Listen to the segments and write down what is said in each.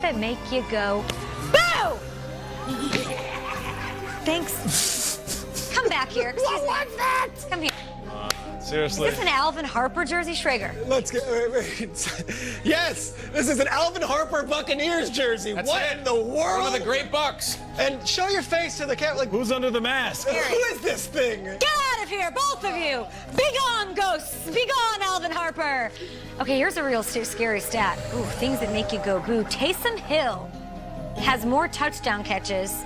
that make you go, boo! Thanks. Come back here. What was that? Come here. Seriously. Is this an Alvin Harper jersey, Schrager? Let's get. Wait. Yes, this is an Alvin Harper Buccaneers jersey. That's what it. in the world? One of the great Bucks. And show your face to the camera. Like, Who's under the mask? who is this thing? Get out of here, both of you! Be gone, ghosts! Be gone, Alvin Harper! Okay, here's a real scary stat. Ooh, things that make you go boo. Taysom Hill has more touchdown catches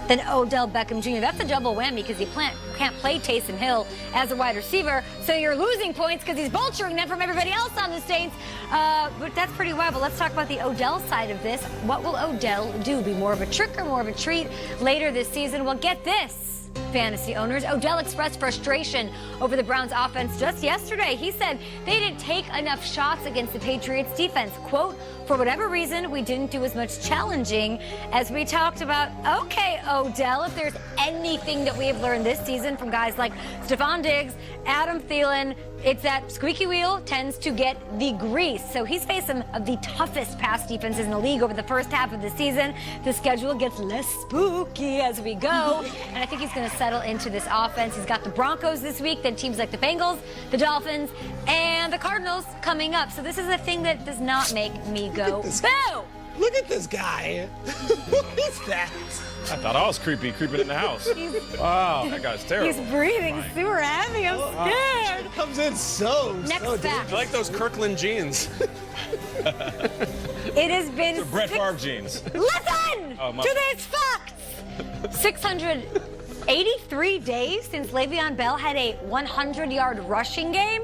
than Odell Beckham Jr. That's a double whammy because you can't play Taysom Hill as a wide receiver, so you're losing points because he's vulturing them from everybody else on the Saints. But that's pretty wild. But let's talk about the Odell side of this. What will Odell do? Be more of a trick or more of a treat later this season? Well, get this. Fantasy owners, Odell expressed frustration over the Browns offense just yesterday. He said they didn't take enough shots against the Patriots defense. Quote, for whatever reason, we didn't do as much challenging as we talked about. Okay, Odell, if there's anything that we have learned this season from guys like Stephon Diggs, Adam Thielen, it's that squeaky wheel tends to get the grease. So he's faced some of the toughest pass defenses in the league over the first half of the season. The schedule gets less spooky as we go. And I think he's going to settle into this offense. He's got the Broncos this week, then teams like the Bengals, the Dolphins, and the Cardinals coming up. So this is a thing that does not make me go, boo! Look at this guy. What is that? I thought I was creeping in the house. Wow, that guy's terrible. He's breathing super heavy. I'm scared. It comes in so Fact. I like those Kirkland jeans. It has been The Brett Favre jeans. Listen to these facts. 683 days since Le'Veon Bell had a 100-yard rushing game.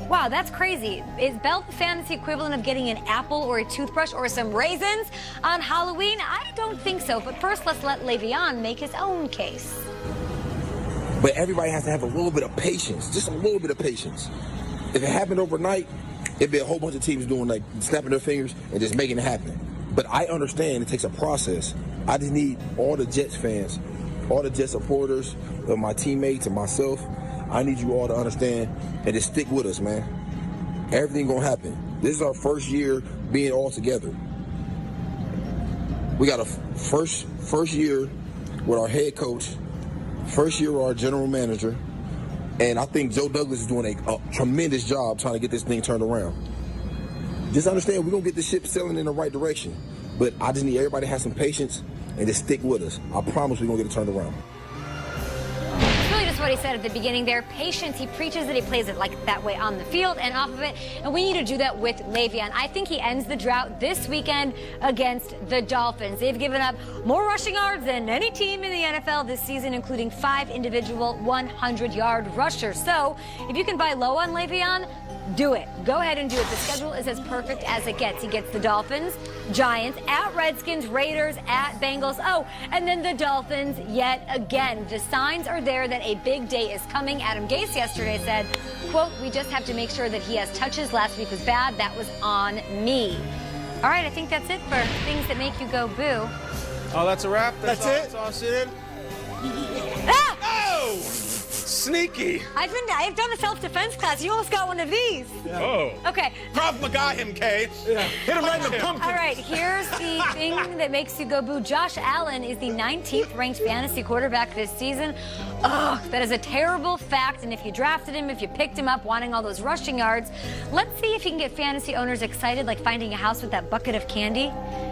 Wow, that's crazy. Is Bell the fantasy equivalent of getting an apple or a toothbrush or some raisins on Halloween? I don't think so. But first, let's let Le'Veon make his own case. But everybody has to have a little bit of patience, just a little bit of patience. If it happened overnight, it'd be a whole bunch of teams doing like snapping their fingers and just making it happen. But I understand it takes a process. I just need all the Jets fans, all the Jets supporters, my teammates and myself. I need you all to understand and just stick with us, man. Everything gonna happen. This is our first year being all together. We got a first year with our head coach, first year with our general manager, and I think Joe Douglas is doing a tremendous job trying to get this thing turned around. Just understand we're gonna get the ship sailing in the right direction, but I just need everybody to have some patience and just stick with us. I promise we're gonna get it turned around. What he said at the beginning there, patience. He preaches that he plays it like that way on the field and off of it, and we need to do that with Le'Veon. I think he ends the drought this weekend against the Dolphins. They've given up more rushing yards than any team in the NFL this season, including 5 individual 100-yard rushers. So if you can buy low on Le'Veon, do it. Go ahead and do it. The schedule is as perfect as it gets. He gets the Dolphins, Giants, at Redskins, Raiders, at Bengals. Oh, and then the Dolphins yet again. The signs are there that a big day is coming. Adam Gase yesterday said, quote, we just have to make sure that he has touches. Last week was bad. That was on me. All right, I think that's it for things that make you go boo. Oh, that's a wrap? That's it? That's all it? Ah! Oh! Sneaky. I've done a self-defense class. You almost got one of these. Yeah. Oh. Okay. Krav Maga him, Kay. Yeah. Hit him right in the pumpkin. All right, here's the thing that makes you go boo. Josh Allen is the 19th ranked fantasy quarterback this season. Ugh, that is a terrible fact. And if you drafted him, if you picked him up wanting all those rushing yards, let's see if you can get fantasy owners excited like finding a house with that bucket of candy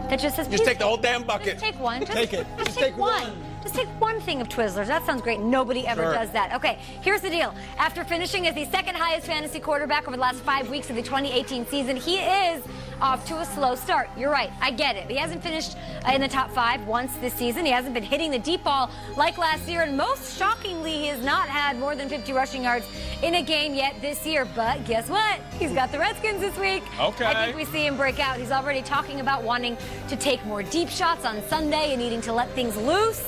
that just says, Just take the whole damn bucket. Just take one. Take it. Just take one. Just take one thing of Twizzlers. That sounds great. Nobody ever does that. Okay, here's the deal. After finishing as the second highest fantasy quarterback over the last 5 weeks of the 2018 season, he is off to a slow start. You're right. I get it. He hasn't finished in the top 5 once this season. He hasn't been hitting the deep ball like last year. And most shockingly, he has not had more than 50 rushing yards in a game yet this year. But guess what? He's got the Redskins this week. Okay. I think we see him break out. He's already talking about wanting to take more deep shots on Sunday and needing to let things loose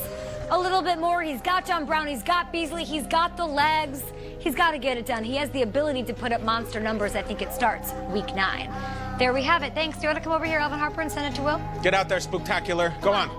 a little bit more. He's got John Brown, he's got Beasley, he's got the legs. He's got to get it done. He has the ability to put up monster numbers. I think it starts week 9. There we have it. Thanks. Do you want to come over here, Alvin Harper, and send it to Will? Get out there, Spooktacular. Go on.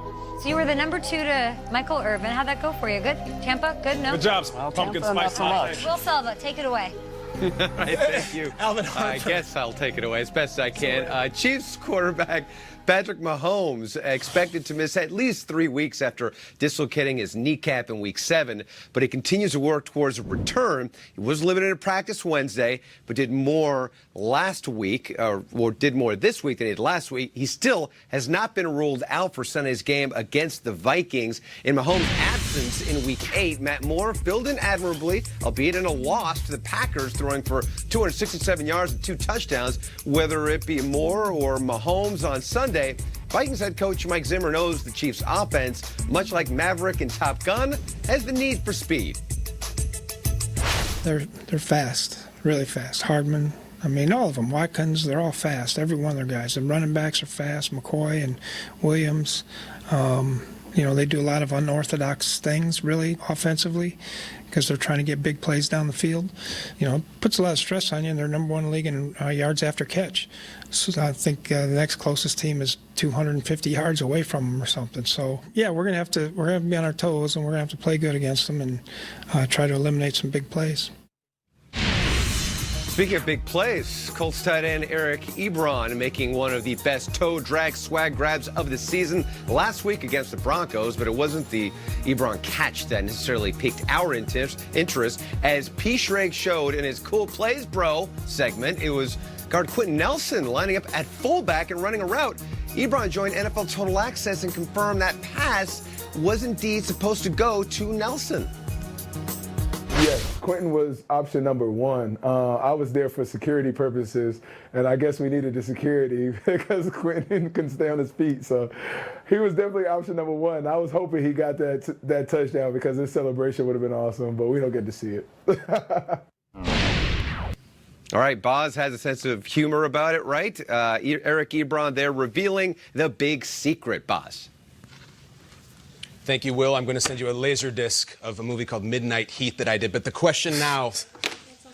So you were the number 2 to Michael Irvin. How'd that go for you? Good? Tampa? Good? No? Good job. Pumpkin spice latte. Will Selva, take it away. Right, thank you. Alvin Harper. I guess I'll take it away as best I can. Chiefs quarterback Patrick Mahomes expected to miss at least 3 weeks after dislocating his kneecap in Week 7, but he continues to work towards a return. He was limited in practice Wednesday, but did more last week, or did more this week than he did last week. He still has not been ruled out for Sunday's game against the Vikings. In Mahomes' absence in Week 8, Matt Moore filled in admirably, albeit in a loss to the Packers, throwing for 267 yards and 2 touchdowns. Whether it be Moore or Mahomes on Sunday, Vikings head coach Mike Zimmer knows the Chiefs' offense, much like Maverick and Top Gun, has the need for speed. They're fast, really fast. Hardman, I mean, all of them. Watkins, they're all fast. Every one of their guys. The running backs are fast. McCoy and Williams. You know, they do a lot of unorthodox things, really, offensively, because they're trying to get big plays down the field. You know, it puts a lot of stress on you, and they're number 1 in the league in yards after catch. So I think the next closest team is 250 yards away from them or something. So, yeah, we're gonna have to be on our toes, and we're gonna have to play good against them and try to eliminate some big plays. Speaking of big plays, Colts tight end Eric Ebron making one of the best toe drag swag grabs of the season last week against the Broncos, but it wasn't the Ebron catch that necessarily piqued our interest. As P. Shreg showed in his Cool Plays Bro segment, it was guard Quentin Nelson lining up at fullback and running a route. Ebron joined NFL Total Access and confirmed that pass was indeed supposed to go to Nelson. Yes, Quentin was option number 1. I was there for security purposes, and I guess we needed the security because Quentin couldn't stay on his feet. So he was definitely option number 1. I was hoping he got that touchdown because his celebration would have been awesome, but we don't get to see it. All right, Boz has a sense of humor about it, right? Eric Ebron there revealing the big secret, Boz. Thank you, Will. I'm going to send you a laser disc of a movie called Midnight Heat that I did. But the question now,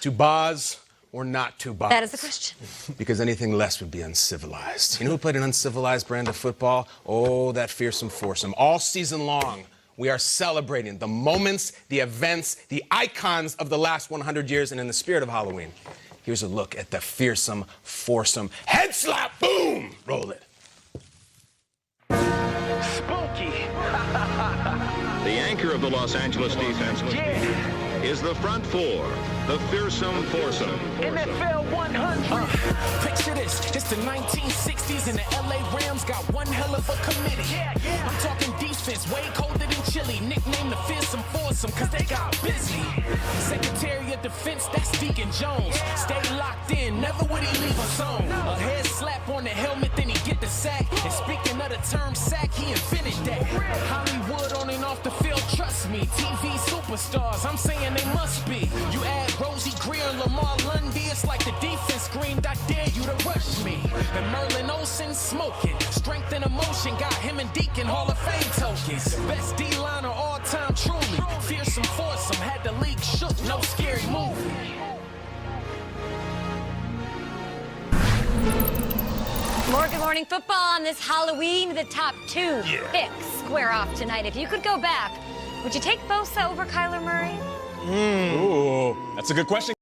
to Boz or not to Boz? That is the question. Because anything less would be uncivilized. You know who played an uncivilized brand of football? Oh, that fearsome foursome. All season long, we are celebrating the moments, the events, the icons of the last 100 years. And in the spirit of Halloween, here's a look at the fearsome foursome. Head slap, boom! Roll it. Spooky. The anchor of the Los Angeles defense is the front four, the fearsome foursome. NFL 100. Picture this, it's the 1960s and the LA Rams got one hell of a committee. I'm talking defense, way colder than chili. Nicknamed the fearsome foursome, cause they got busy. Secretary of Defense, that's Deacon Jones. Stay locked in, never would he leave a zone. A head slap on the helmet, then he get the sack. And speaking of the term sack, he invented that. Hollywood on and off the field, trust me. TV superstars, I'm saying they must be. You add Rosie Greer and Lamar Lundy, it's like the defense screamed, I dare you to rush me. And Merlin Olsen smoking, strength and emotion, got him and Deacon Hall of Fame tokens. Best D-liner all time, truly. Fearsome foursome, had the league shook, no scary movie. More Good Morning Football on this Halloween. The top 2 picks square off tonight. If you could go back, would you take Bosa over Kyler Murray? Ooh, that's a good question.